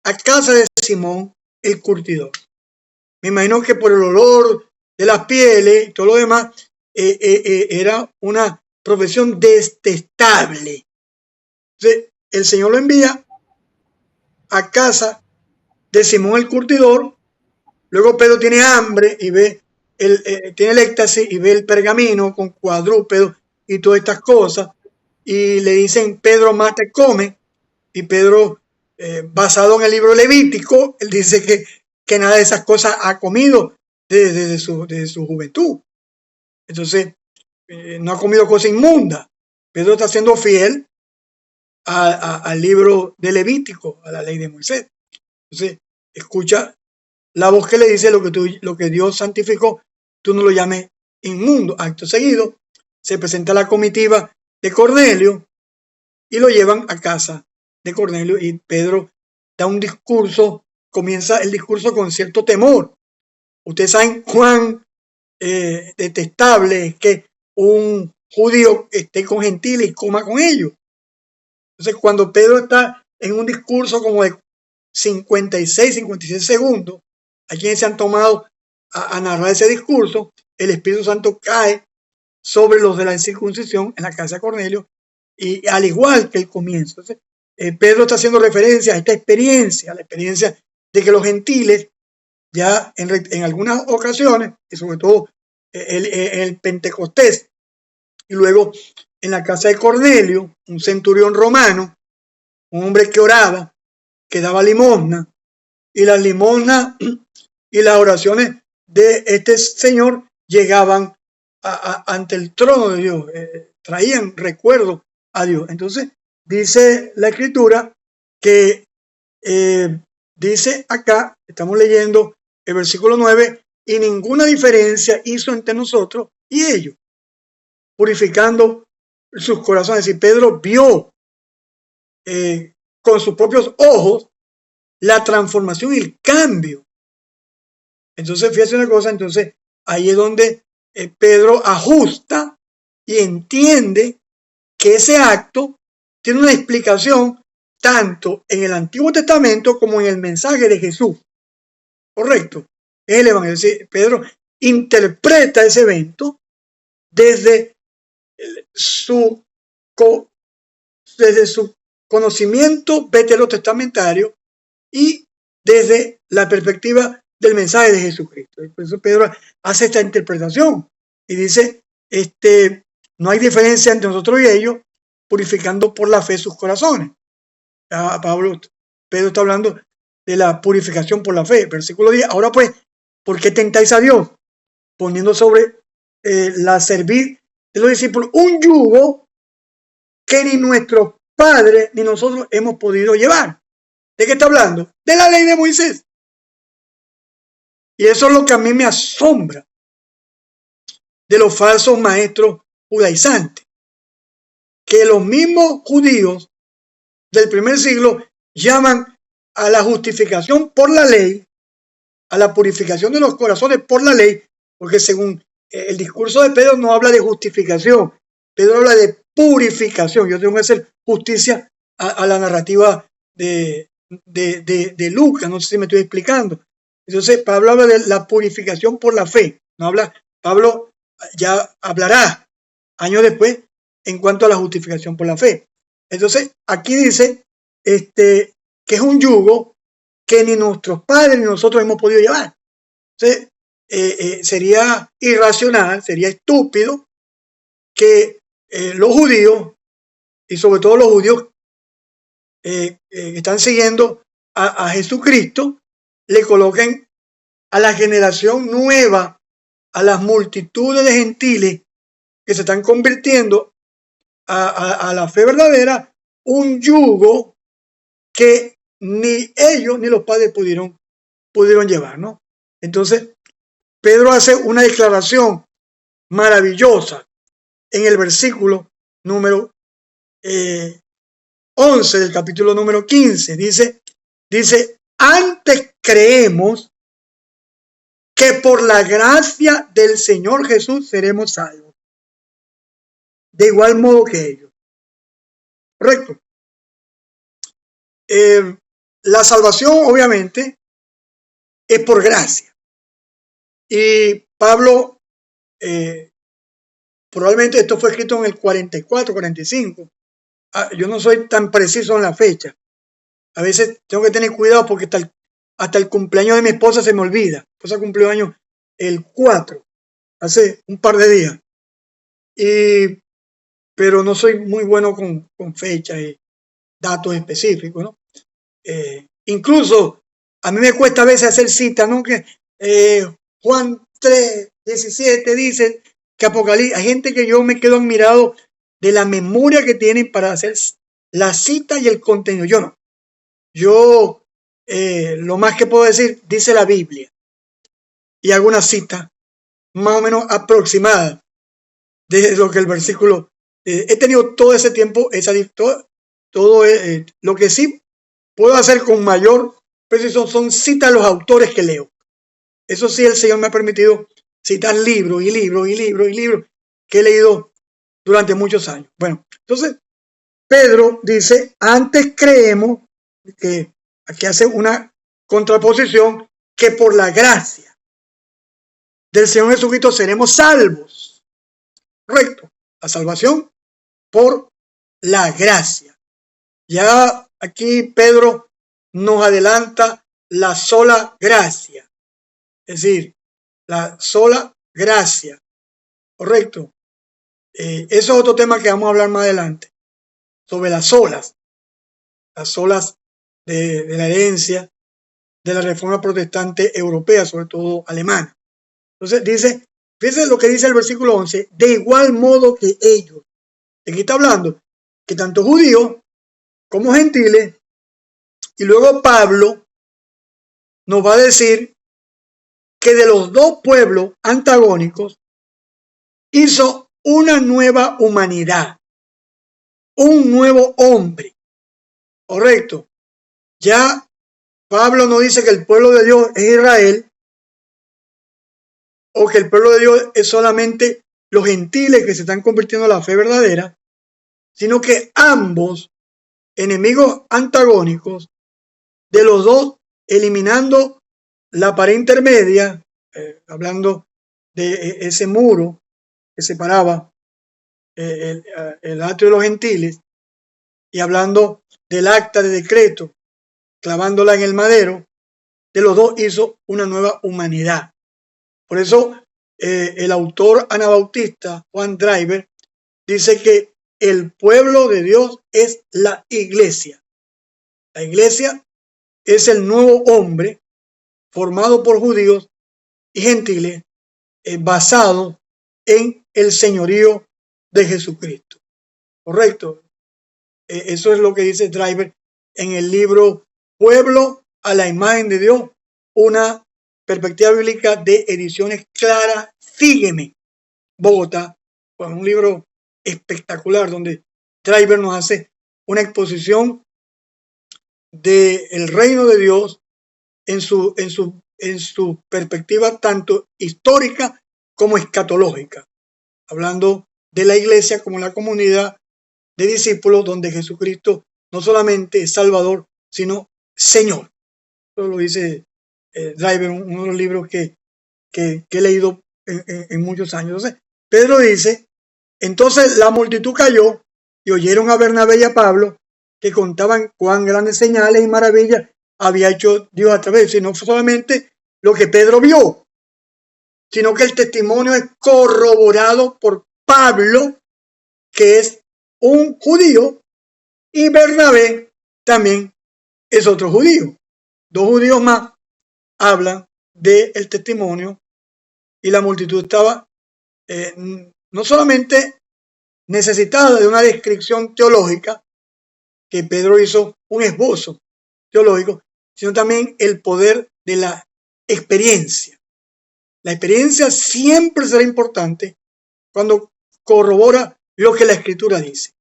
a casa de Simón el curtidor. Me imagino que por el olor de las pieles y todo lo demás, era una profesión detestable. Entonces, el Señor lo envía a casa de Simón el curtidor. Luego Pedro tiene hambre y tiene el éxtasis y ve el pergamino con cuadrúpedos y todas estas cosas. Y le dicen, Pedro, mate, come. Y Pedro, basado en el libro Levítico, él dice que nada de esas cosas ha comido desde su juventud. Entonces, no ha comido cosas inmundas. Pedro está siendo fiel al libro de Levítico, a la ley de Moisés. Entonces, escucha la voz que le dice lo que Dios santificó, tú no lo llames inmundo. Acto seguido, se presenta la comitiva de Cornelio y lo llevan a casa de Cornelio, y Pedro da un discurso, comienza el discurso con cierto temor. Ustedes saben cuán detestable es que un judío esté con gentiles y coma con ellos. Entonces, cuando Pedro está en un discurso como de 56 segundos, a quienes se han tomado a narrar ese discurso, el Espíritu Santo cae sobre los de la circuncisión en la casa de Cornelio, y al igual que el comienzo. Entonces, Pedro está haciendo referencia a esta experiencia, a la experiencia de que los gentiles ya en algunas ocasiones, y sobre todo el Pentecostés, y luego en la casa de Cornelio, un centurión romano, un hombre que oraba, que daba limosna, y las limosnas y las oraciones de este señor llegaban ante el trono de Dios, traían recuerdo a Dios. Entonces, dice la Escritura que dice acá, estamos leyendo el versículo 9, y ninguna diferencia hizo entre nosotros y ellos, purificando sus corazones. Y Pedro vio con sus propios ojos la transformación y el cambio. Entonces, fíjate una cosa, entonces ahí es donde Pedro ajusta y entiende que ese acto tiene una explicación tanto en el Antiguo Testamento como en el mensaje de Jesús. Correcto. Es el Evangelio. Es decir, Pedro interpreta ese evento desde su, desde su conocimiento veterotestamentario y desde la perspectiva del mensaje de Jesucristo. Por eso Pedro hace esta interpretación y dice, no hay diferencia entre nosotros y ellos, purificando por la fe sus corazones. Pedro está hablando de la purificación por la fe. Versículo 10. Ahora pues, ¿por qué tentáis a Dios? Poniendo sobre la servir de los discípulos un yugo que ni nuestros padres ni nosotros hemos podido llevar. ¿De qué está hablando? De la ley de Moisés. Y eso es lo que a mí me asombra de los falsos maestros judaizantes. Que los mismos judíos del primer siglo llaman a la justificación por la ley, a la purificación de los corazones por la ley, porque según el discurso de Pedro no habla de justificación, Pedro habla de purificación. Yo tengo que hacer justicia a la narrativa de Lucas, no sé si me estoy explicando. Entonces Pablo habla de la purificación por la fe, no habla, Pablo ya hablará años después en cuanto a la justificación por la fe. Entonces aquí dice que es un yugo que ni nuestros padres ni nosotros hemos podido llevar. Entonces, sería irracional, sería estúpido que los judíos, y sobre todo los judíos que están siguiendo a Jesucristo, le coloquen a la generación nueva, a las multitudes de gentiles que se están convirtiendo a la fe verdadera, un yugo que ni ellos ni los padres pudieron llevar, ¿no? Entonces, Pedro hace una declaración maravillosa en el versículo número 11 del capítulo número 15. Dice, antes creemos que por la gracia del Señor Jesús seremos salvos, de igual modo que ellos. Correcto. La salvación, obviamente, es por gracia. Y Pablo, probablemente esto fue escrito en el 44, 45. Yo no soy tan preciso en la fecha. A veces tengo que tener cuidado porque hasta el cumpleaños de mi esposa se me olvida. Mi esposa cumplió años el 4, hace un par de días. Pero no soy muy bueno con fechas y datos específicos, ¿no? Incluso a mí me cuesta a veces hacer citas, ¿no? Que Juan 3, 17 dice que Apocalipsis, hay gente que yo me quedo admirado de la memoria que tienen para hacer la cita y el contenido. Yo no. Yo lo más que puedo decir, dice la Biblia, y hago una cita más o menos aproximada de lo que el versículo. He tenido todo ese tiempo, todo lo que sí puedo hacer con mayor precisión son citas a los autores que leo. Eso sí, el Señor me ha permitido citar libros y libros y libros y libros que he leído durante muchos años. Bueno, entonces Pedro dice, antes creemos, que aquí hace una contraposición, que por la gracia del Señor Jesucristo seremos salvos. Correcto. La salvación por la gracia. Ya aquí Pedro nos adelanta la sola gracia. Es decir, la sola gracia. Correcto. Eso es otro tema que vamos a hablar más adelante. Sobre las solas. las olas de la herencia de la reforma protestante europea, sobre todo alemana. Entonces dice, fíjense lo que dice el versículo 11, de igual modo que ellos. Aquí está hablando que tanto judíos como gentiles, y luego Pablo nos va a decir que de los dos pueblos antagónicos hizo una nueva humanidad, un nuevo hombre. Correcto. Ya Pablo no dice que el pueblo de Dios es Israel o que el pueblo de Dios es solamente los gentiles que se están convirtiendo a la fe verdadera, sino que ambos enemigos antagónicos de los dos, eliminando la pared intermedia, hablando de ese muro que separaba el atrio de los gentiles, y hablando del acta de decreto, clavándola en el madero, de los dos hizo una nueva humanidad. Por eso el autor anabautista, Juan Driver, dice que el pueblo de Dios es la iglesia. La iglesia es el nuevo hombre formado por judíos y gentiles, basado en el señorío de Jesucristo. ¿Correcto? Eso es lo que dice Driver en el libro Pueblo a la imagen de Dios, una perspectiva bíblica de Ediciones Claras. Sígueme, Bogotá. Pues un libro espectacular donde Driver nos hace una exposición del reino de Dios en su perspectiva tanto histórica como escatológica, hablando de la iglesia como la comunidad de discípulos donde Jesucristo no solamente es Salvador, sino Señor. Eso lo dice Driver, uno de los libros que he leído en muchos años. Entonces, Pedro dice, entonces la multitud cayó y oyeron a Bernabé y a Pablo que contaban cuán grandes señales y maravillas había hecho Dios a través, sino solamente lo que Pedro vio, sino que el testimonio es corroborado por Pablo, que es un judío, y Bernabé también es otro judío. Dos judíos más hablan del testimonio y la multitud estaba no solamente necesitada de una descripción teológica, que Pedro hizo un esbozo teológico, sino también el poder de la experiencia. La experiencia siempre será importante cuando corrobora lo que la Escritura dice.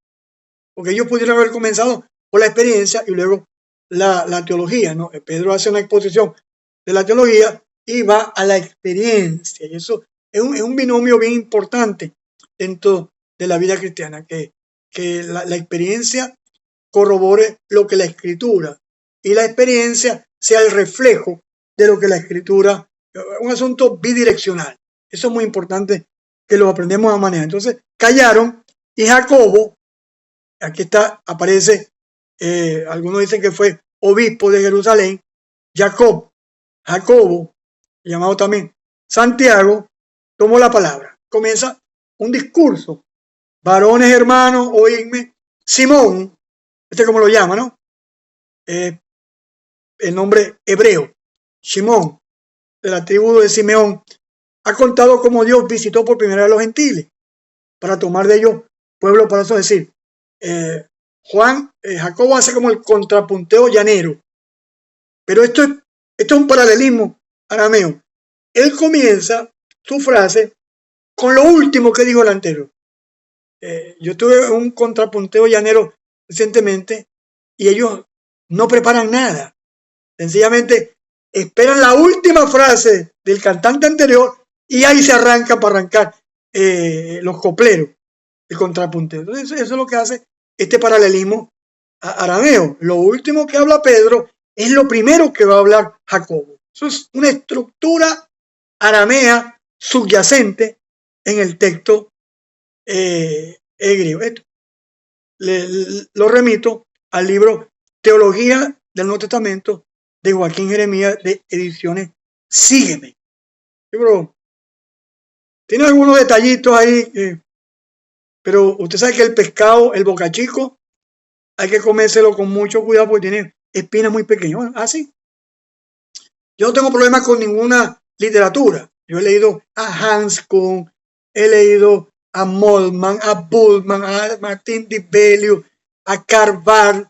Porque ellos pudieron haber comenzado por la experiencia y luego la teología, ¿no? Pedro hace una exposición de la teología y va a la experiencia. Y eso es un binomio bien importante dentro de la vida cristiana, que la experiencia corrobore lo que la Escritura y la experiencia sea el reflejo de lo que la Escritura, un asunto bidireccional. Eso es muy importante que lo aprendemos a manejar. Entonces callaron y Jacobo, aquí está, aparece, algunos dicen que fue obispo de Jerusalén, Jacobo, llamado también Santiago, tomó la palabra. Comienza un discurso. Varones hermanos, oídme, Simón, como lo llama, ¿no? El nombre hebreo, Simón, de la tribu de Simeón, ha contado cómo Dios visitó por primera vez a los gentiles para tomar de ellos pueblo para eso. Es decir, Jacobo hace como el contrapunteo llanero, pero esto es un paralelismo arameo. Él comienza su frase con lo último que dijo el anterior. Yo tuve un contrapunteo llanero recientemente y ellos no preparan nada. Sencillamente esperan la última frase del cantante anterior y ahí se arranca para arrancar los copleros, el contrapunteo. Entonces, eso es lo que hace este paralelismo arameo. Lo último que habla Pedro es lo primero que va a hablar Jacobo. Eso es una estructura aramea subyacente en el texto griego. Lo remito al libro Teología del Nuevo Testamento de Joaquín Jeremías, de Ediciones Sígueme. Libro tiene algunos detallitos ahí, pero usted sabe que el pescado, el bocachico, hay que comérselo con mucho cuidado porque tiene espinas muy pequeñas. Bueno, así. Yo no tengo problemas con ninguna literatura. Yo he leído a Hans Kuhn, he leído a Moltmann, a Bultmann, a Martin Dibelius, a Karl Barth,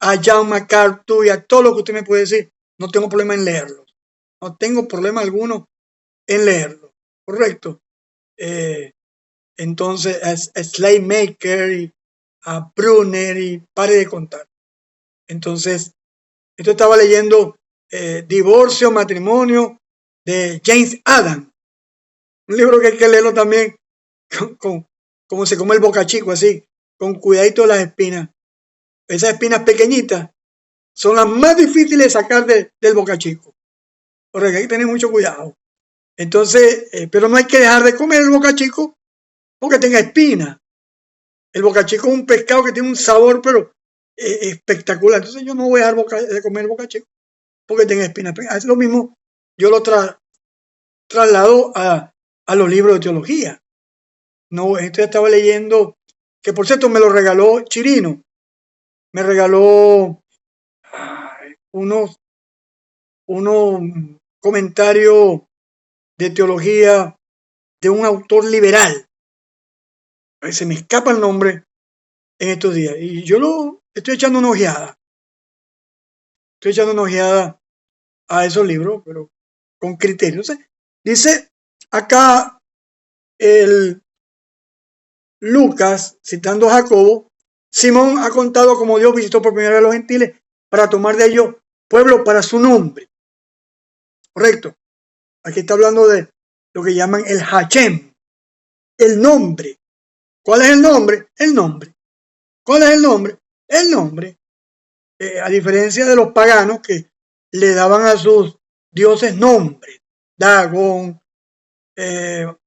a John MacArthur y a todo lo que usted me puede decir. No tengo problema en leerlo. No tengo problema alguno en leerlo. Correcto. Entonces, a Schleiermacher y a Brunner y pare de contar. Entonces, esto estaba leyendo Divorcio, Matrimonio de James Adam. Un libro que hay que leerlo también como se come el bocachico, así, con cuidadito de las espinas. Esas espinas pequeñitas son las más difíciles de sacar del bocachico. Porque hay que tener mucho cuidado. Entonces, pero no hay que dejar de comer el bocachico porque tenga espinas. El bocachico es un pescado que tiene un sabor, pero espectacular. Entonces yo no voy a dejar de comer el bocachico porque tenga espinas. Es lo mismo, yo lo traslado a los libros de teología. No, esto estaba leyendo, que por cierto me lo regaló Chirino. Me regaló unos comentarios de teología de un autor liberal. Se me escapa el nombre en estos días. Y yo lo estoy echando una ojeada. Estoy echando una ojeada a esos libros, pero con criterio. Entonces, dice acá el Lucas, citando a Jacobo, Simón ha contado como Dios visitó por primera vez a los gentiles para tomar de ellos pueblo para su nombre. Correcto. Aquí está hablando de lo que llaman el Hachem, el nombre. ¿Cuál es el nombre? El nombre. ¿Cuál es el nombre? El nombre. A diferencia de los paganos que le daban a sus dioses nombres, Dagón,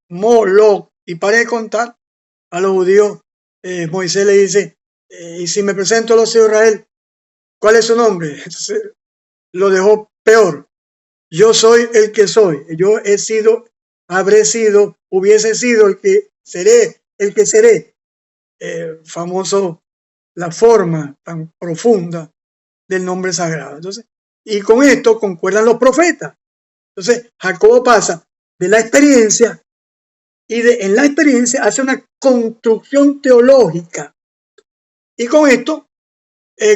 Moloch, y para de contar, a los judíos, Moisés le dice, y si me presento a los hijos de Israel, ¿cuál es su nombre? Entonces, lo dejó peor. Yo soy el que soy. Yo he sido, habré sido, hubiese sido el que seré, el que seré. Famoso la forma tan profunda del nombre sagrado. Entonces, y con esto concuerdan los profetas. Entonces, Jacobo pasa de la experiencia y en la experiencia hace una construcción teológica. Y con esto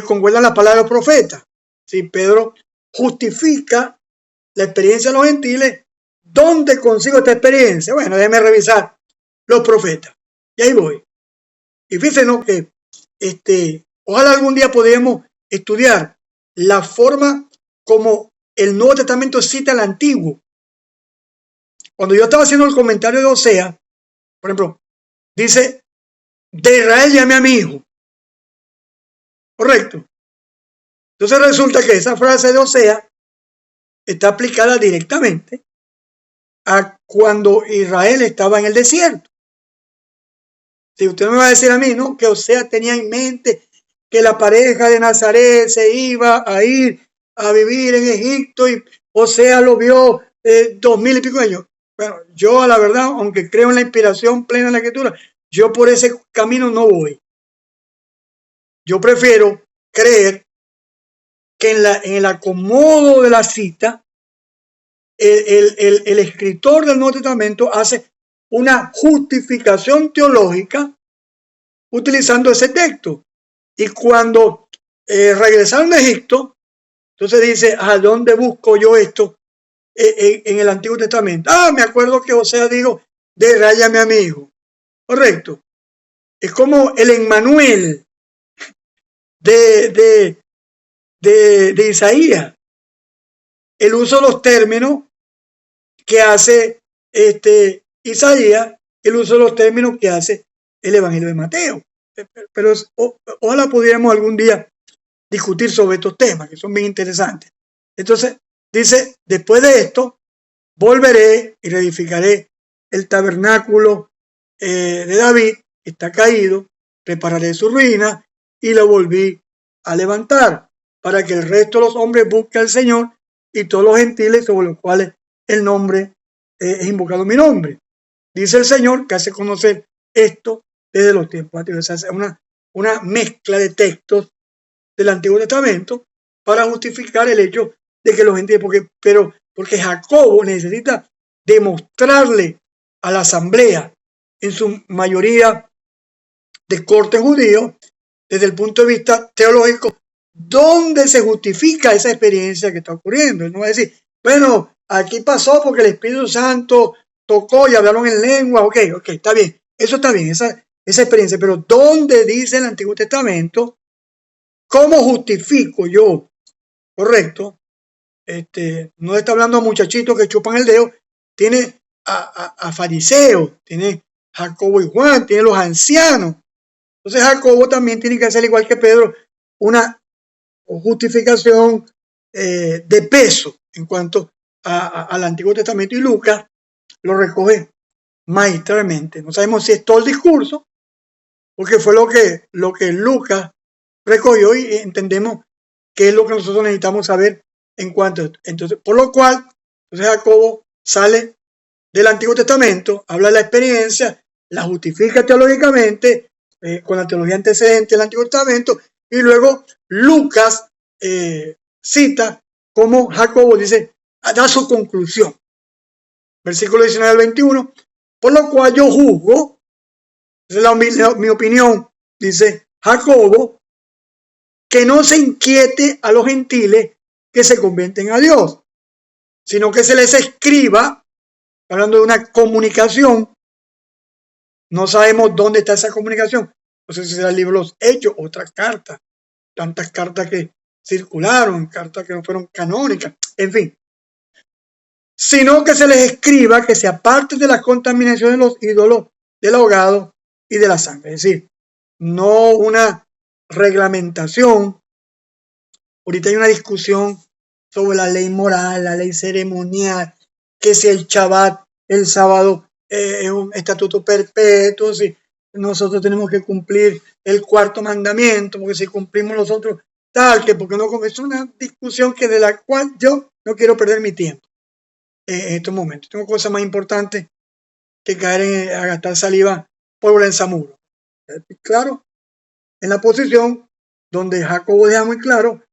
concuerdan las palabras de los profetas. Si Pedro justifica la experiencia de los gentiles, ¿dónde consigo esta experiencia? Bueno, déjeme revisar los profetas. Y ahí voy. Y fíjense, ¿no? Que ojalá algún día podamos estudiar la forma como el Nuevo Testamento cita el Antiguo. Cuando yo estaba haciendo el comentario de Osea, por ejemplo, dice, de Israel llamé a mi hijo. Correcto. Entonces resulta que esa frase de Osea está aplicada directamente a cuando Israel estaba en el desierto. Si usted me va a decir a mí, ¿no? Que Osea tenía en mente que la pareja de Nazaret se iba a ir a vivir en Egipto y Osea lo vio 2000 y pico años. Bueno, yo a la verdad, aunque creo en la inspiración plena de la escritura, yo por ese camino no voy. Yo prefiero creer que en el acomodo de la cita, el escritor del Nuevo Testamento hace una justificación teológica utilizando ese texto. Y cuando regresaron de Egipto, entonces dice, ¿a dónde busco yo esto en el Antiguo Testamento? Me acuerdo que Osea dijo, de ráyame a mi hijo. Correcto. Es como el Emmanuel de Isaías. El uso de los términos que hace Isaías, el uso de los términos que hace el Evangelio de Mateo. Pero ojalá pudiéramos algún día discutir sobre estos temas que son bien interesantes. Entonces dice, después de esto volveré y reedificaré el tabernáculo de David, que está caído, repararé su ruina y lo volví a levantar para que el resto de los hombres busque al Señor y todos los gentiles sobre los cuales el nombre es invocado mi nombre. Dice el Señor que hace conocer esto desde los tiempos antiguos. O sea, una mezcla de textos del Antiguo Testamento para justificar el hecho de que los gentiles, porque Jacobo necesita demostrarle a la asamblea, en su mayoría de corte judío, desde el punto de vista teológico, dónde se justifica esa experiencia que está ocurriendo. No va a decir, bueno, aquí pasó porque el Espíritu Santo tocó y hablaron en lengua, ok, está bien, eso está bien, esa experiencia, pero ¿dónde dice el Antiguo Testamento? ¿Cómo justifico yo? Correcto. No está hablando a muchachitos que chupan el dedo, tiene a fariseos, tiene Jacobo y Juan, tiene los ancianos. Entonces Jacobo también tiene que hacer, igual que Pedro, una justificación de peso en cuanto al Antiguo Testamento, y Lucas lo recoge magistralmente. No sabemos si es todo el discurso, porque fue lo que Lucas recogió, y entendemos que es lo que nosotros necesitamos saber en cuanto a esto. Entonces, por lo cual, Jacobo sale del Antiguo Testamento, habla de la experiencia, la justifica teológicamente, con la teología antecedente del Antiguo Testamento, y luego Lucas cita cómo Jacobo dice, da su conclusión. Versículo 19 al 21, por lo cual yo juzgo, esa es mi opinión, dice Jacobo, que no se inquiete a los gentiles que se convierten a Dios, sino que se les escriba, hablando de una comunicación. No sabemos dónde está esa comunicación. No sé si será el libro de los Hechos, otras cartas, tantas cartas que circularon, cartas que no fueron canónicas, en fin. Sino que se les escriba que se aparten de la contaminación de los ídolos, del ahogado y de la sangre. Es decir, no una reglamentación. Ahorita hay una discusión sobre la ley moral, la ley ceremonial, que si el Shabbat, el sábado, es un estatuto perpetuo, si nosotros tenemos que cumplir el cuarto mandamiento, porque si cumplimos los otros, tal, que porque no, es una discusión de la cual yo no quiero perder mi tiempo en estos momentos. Tengo cosas más importantes que caer a gastar saliva por el zamuro. Claro, en la posición donde Jacobo deja muy claro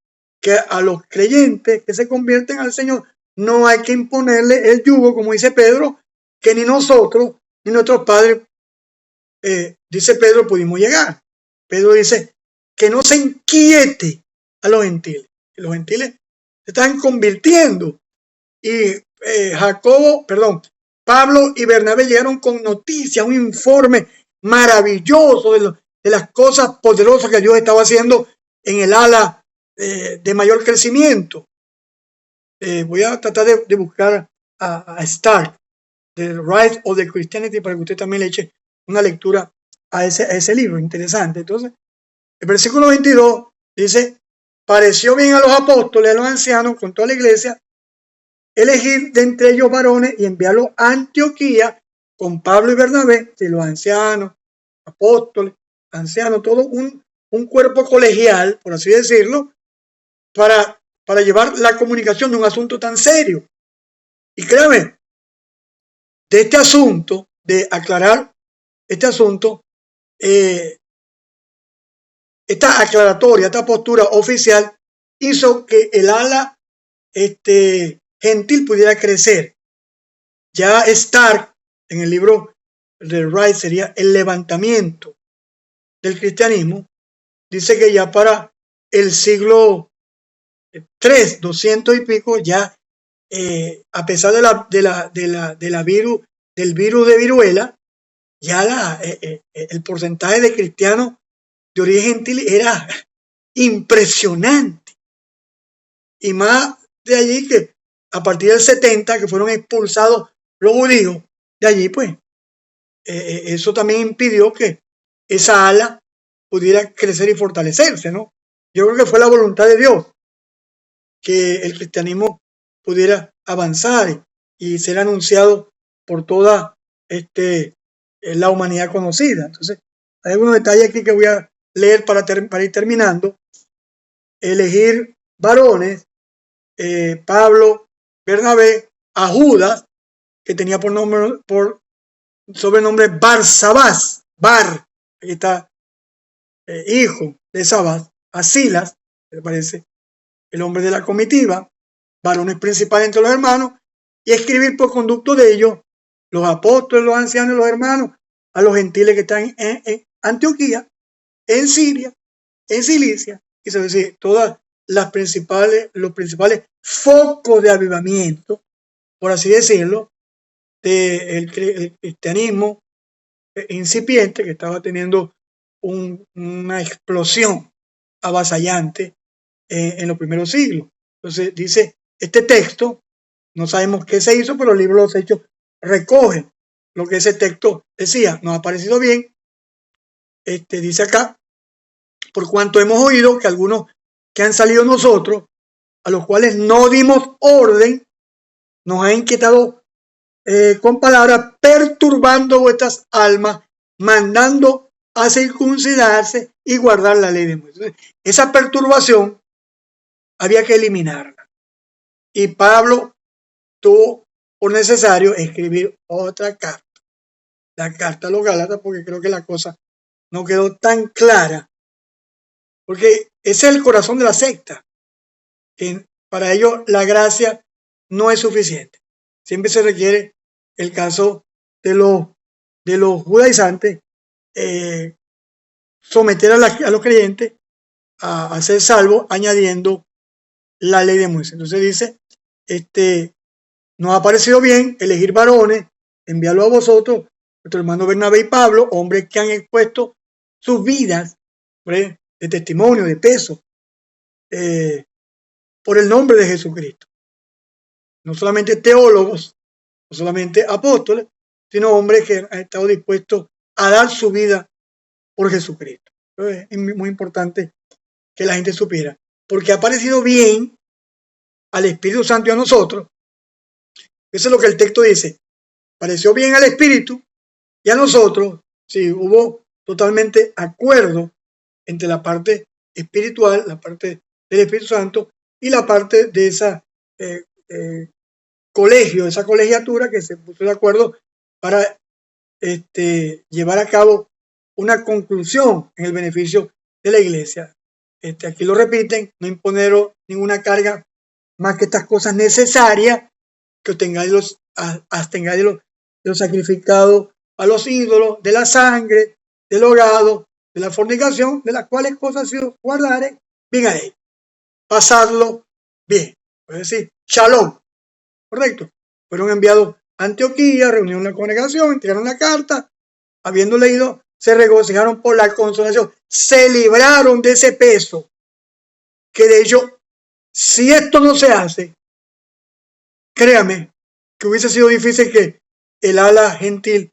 que a los creyentes que se convierten al Señor no hay que imponerle el yugo, como dice Pedro, que ni nosotros ni nuestros padres, dice Pedro, pudimos llegar. Pedro dice que no se inquiete a los gentiles, que los gentiles se están convirtiendo. Y Pablo y Bernabé llegaron con noticias, un informe maravilloso de las cosas poderosas que Dios estaba haciendo en el ala de mayor crecimiento. Voy a tratar de buscar a Stark, The Rise of the Christianity, para que usted también le eche una lectura a ese libro, interesante. Entonces, el versículo 22 dice, pareció bien a los apóstoles, a los ancianos, con toda la iglesia, elegir de entre ellos varones y enviarlos a Antioquía con Pablo y Bernabé, de los ancianos, apóstoles, ancianos, todo un cuerpo colegial, por así decirlo, para llevar la comunicación de un asunto tan serio. Y créame, de este asunto, de aclarar este asunto, esta aclaratoria, esta postura oficial, hizo que el ala gentil pudiera crecer. Ya Stark, en el libro de Wright, sería el levantamiento del cristianismo, dice que ya para el siglo 3, 200 y pico, ya a pesar del virus de viruela, ya el porcentaje de cristianos de origen gentil era impresionante. Y más de allí que a partir del 70, que fueron expulsados los judíos de allí, pues eso también impidió que esa ala pudiera crecer y fortalecerse, ¿no? Yo creo que fue la voluntad de Dios que el cristianismo pudiera avanzar y ser anunciado por toda la humanidad conocida. Entonces, hay algunos detalles aquí que voy a leer para ir terminando. Elegir varones, Pablo, Bernabé, a Judas, que tenía por sobrenombre Barsabás, aquí está, hijo de Sabás, a Silas, aparece el hombre de la comitiva, varones principales entre los hermanos, y escribir por conducto de ellos, los apóstoles, los ancianos, los hermanos, a los gentiles que están en Antioquía, en Siria, en Cilicia, y es decir, todas los principales focos de avivamiento, por así decirlo, del cristianismo incipiente, que estaba teniendo una explosión avasallante en los primeros siglos. Entonces dice, este texto, no sabemos qué se hizo, pero el libro de los Hechos recoge lo que ese texto decía. Nos ha parecido bien, dice acá, por cuanto hemos oído que algunos que han salido nosotros, a los cuales no dimos orden, nos ha inquietado con palabras, perturbando vuestras almas, mandando a circuncidarse y guardar la ley de Moisés. Esa perturbación había que eliminarla. Y Pablo tuvo por necesario escribir otra carta, la carta a los Gálatas, porque creo que la cosa no quedó tan clara, porque ese es el corazón de la secta. Para ellos la gracia no es suficiente. Siempre se requiere el caso de los judaizantes, someter a los creyentes a ser salvos añadiendo la ley de Moisés. Entonces dice, nos ha parecido bien elegir varones, enviarlo a vosotros, nuestro hermano Bernabé y Pablo, hombres que han expuesto sus vidas de testimonio, de peso, por el nombre de Jesucristo. No solamente teólogos, no solamente apóstoles, sino hombres que han estado dispuestos a dar su vida por Jesucristo. Entonces, es muy importante que la gente supiera, porque ha parecido bien al Espíritu Santo y a nosotros. Eso es lo que el texto dice. Pareció bien al Espíritu y a nosotros. Sí, hubo totalmente acuerdo entre la parte espiritual, la parte del Espíritu Santo y la parte de esa colegio, esa colegiatura que se puso de acuerdo para llevar a cabo una conclusión en el beneficio de la iglesia. Aquí lo repiten, no imponeros ninguna carga más que estas cosas necesarias, que abstengáis de los sacrificados a los ídolos, de la sangre, del hogado, de la fornicación, de las cuales cosas si os guardareis, bien haréis. Pasadlo bien. Es decir, shalom. Correcto. Fueron enviados a Antioquía, reunieron la congregación, entregaron la carta, habiendo leído, se regocijaron por la consolación, se libraron de ese peso, que de hecho, si esto no se hace, créame, que hubiese sido difícil que el ala gentil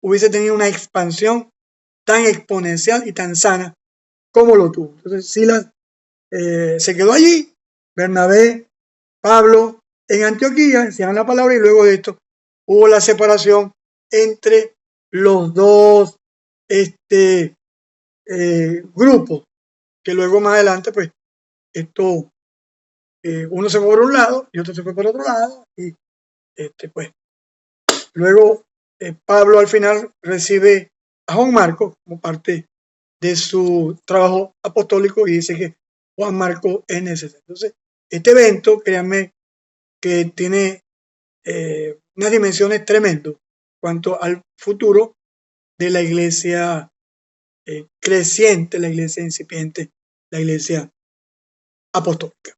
hubiese tenido una expansión tan exponencial y tan sana como lo tuvo. Entonces, Silas se quedó allí, Bernabé, Pablo, en Antioquía, enseñaron la palabra, y luego de esto hubo la separación entre los dos grupos, que luego más adelante, pues, uno se fue por un lado y otro se fue por otro lado, y pues, luego Pablo al final recibe a Juan Marcos como parte de su trabajo apostólico y dice que Juan Marcos es necesario. Entonces, este evento, créanme, que tiene unas dimensiones tremendas cuanto al futuro de la iglesia creciente, la iglesia incipiente, la iglesia apostólica.